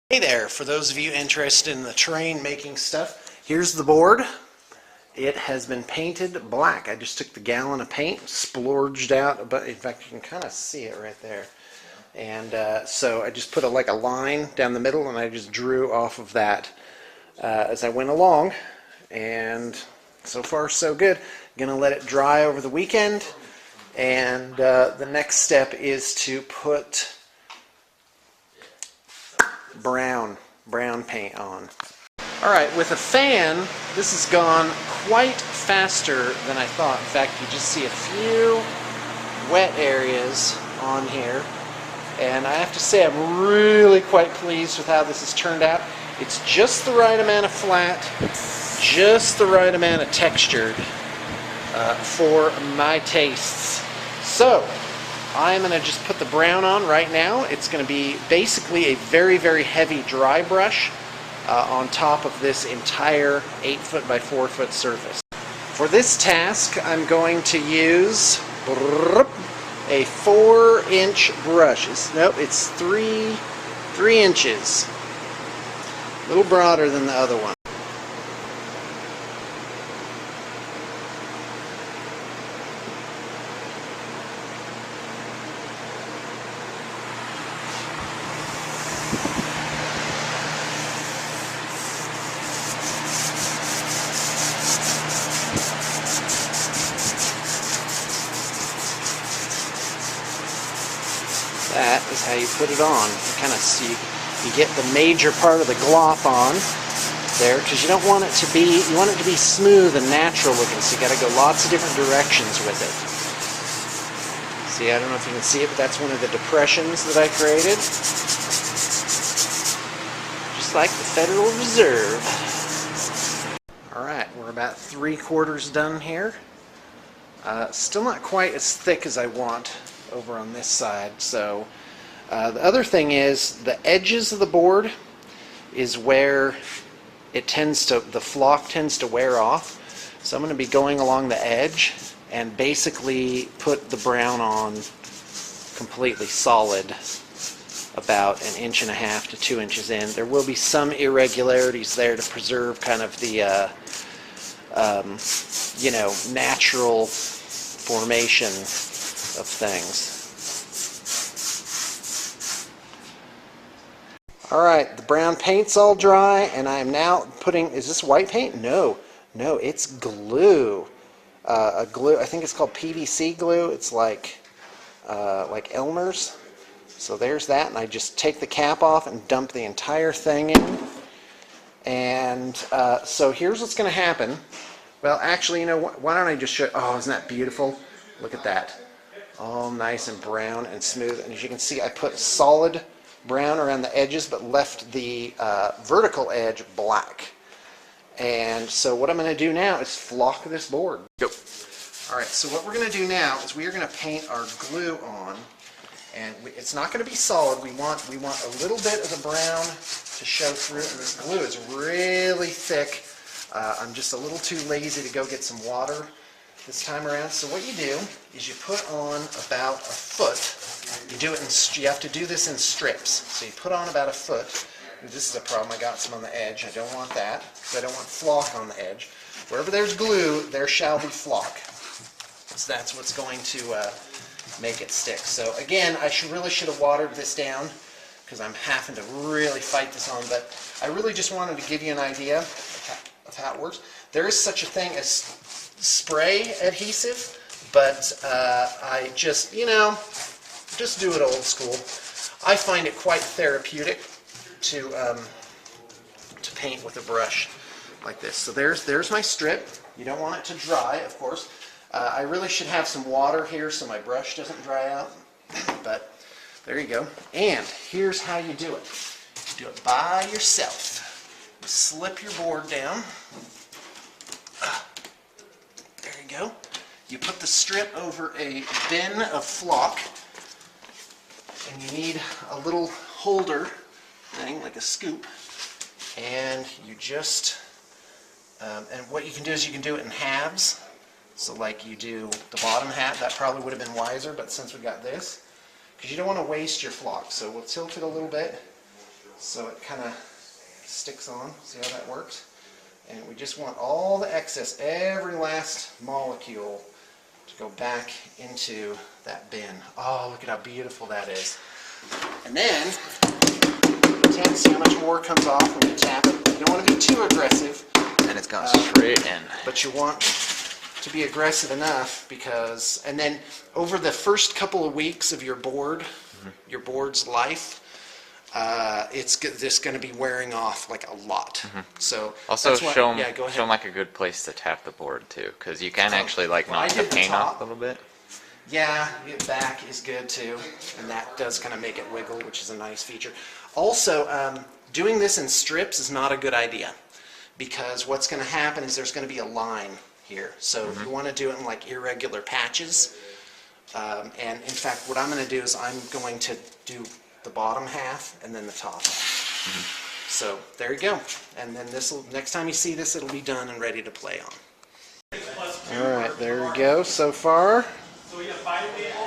Hey there, for those of you interested in the terrain making stuff, here's the board. It has been painted black. I just took the gallon of paint, splurged out, but in fact you can kind of see it right there. And so I just put a line down the middle and I just drew off of that as I went along. And so far so good. Gonna let it dry over the weekend. And the next step is to put brown paint on. Alright, with a fan, this has gone quite faster than I thought. In fact, you just see a few wet areas on here. And I have to say I'm really quite pleased with how this has turned out. It's just the right amount of flat, just the right amount of textured for my tastes. So, I'm going to just put the brown on right now. It's going to be basically a very, very heavy dry brush on top of this entire 8-foot by 4-foot surface. For this task, I'm going to use a 4-inch brush. It's 3 inches. A little broader than the other one. That is how you put it on. Kind of see, you get the major part of the glop on there, because you don't want it to be, you want it to be smooth and natural looking, so you got to go lots of different directions with it. See, I don't know if you can see it, but that's one of the depressions that I created. Just like the Federal Reserve. Alright, we're about 3/4 done here. Still not quite as thick as I want over on this side. So the other thing is the edges of the board is where it the flock tends to wear off. So I'm going to be going along the edge and basically put the brown on completely solid about 1.5 to 2 inches in. There will be some irregularities there to preserve kind of the natural formation of things. Alright, the brown paint's all dry, and I am now putting, is this white paint? No, it's glue. A glue, I think it's called PVC glue. It's like Elmer's. So there's that, and I just take the cap off and dump the entire thing in. And so here's what's going to happen. Well, actually, you know what? Why don't I just show? Oh, isn't that beautiful? Look at that. All nice and brown and smooth. And as you can see, I put solid brown around the edges, but left the vertical edge black. And so what I'm going to do now is flock this board. Go. Alright, so what we're going to do now is we are going to paint our glue on. And it's not going to be solid. We want a little bit of the brown to show through. And this glue is really thick. I'm just a little too lazy to go get some water this time around. So what you do is you put on about a foot. You have to do this in strips. So you put on about a foot. And this is a problem. I got some on the edge. I don't want that, because I don't want flock on the edge. Wherever there's glue, there shall be flock. So that's what's going to make it stick. So again, I really should have watered this down, because I'm having to really fight this on. But I really just wanted to give you an idea of how it works. There is such a thing as spray adhesive, but I just, just do it old school. I find it quite therapeutic to paint with a brush like this. So there's my strip. You don't want it to dry, of course. I really should have some water here so my brush doesn't dry out, but there you go. And here's how you do it. You do it by yourself. You slip your board down. There you go. You put the strip over a bin of flock, and you need a little holder thing, like a scoop, and you just, and what you can do is you can do it in halves. So like you do the bottom half, that probably would have been wiser, but since we got this, because you don't want to waste your flock. So we'll tilt it a little bit, so it kind of sticks on. See how that works? And we just want all the excess, every last molecule, to go back into that bin. Oh, look at how beautiful that is. And then, see how much more comes off when you tap it. You don't want to be too aggressive. And it's going straight in. But you want to be aggressive enough because, and then over the first couple of weeks of your board, your board's life, it's just going to be wearing off like a lot. So also that's show yeah, go ahead. them like a good place to tap the board too, because you can actually like knock the paint off a little bit. Yeah, the back is good too, and that does kind of make it wiggle, which is a nice feature. Also, doing this in strips is not a good idea, because what's going to happen is there's going to be a line here. So you want to do it in like irregular patches. And in fact, what I'm going to do is I'm going to do the bottom half and then the top half. So there you go. And then this will, next time you see this, it'll be done and ready to play on. All right, there we go so far. So we got 5 tables.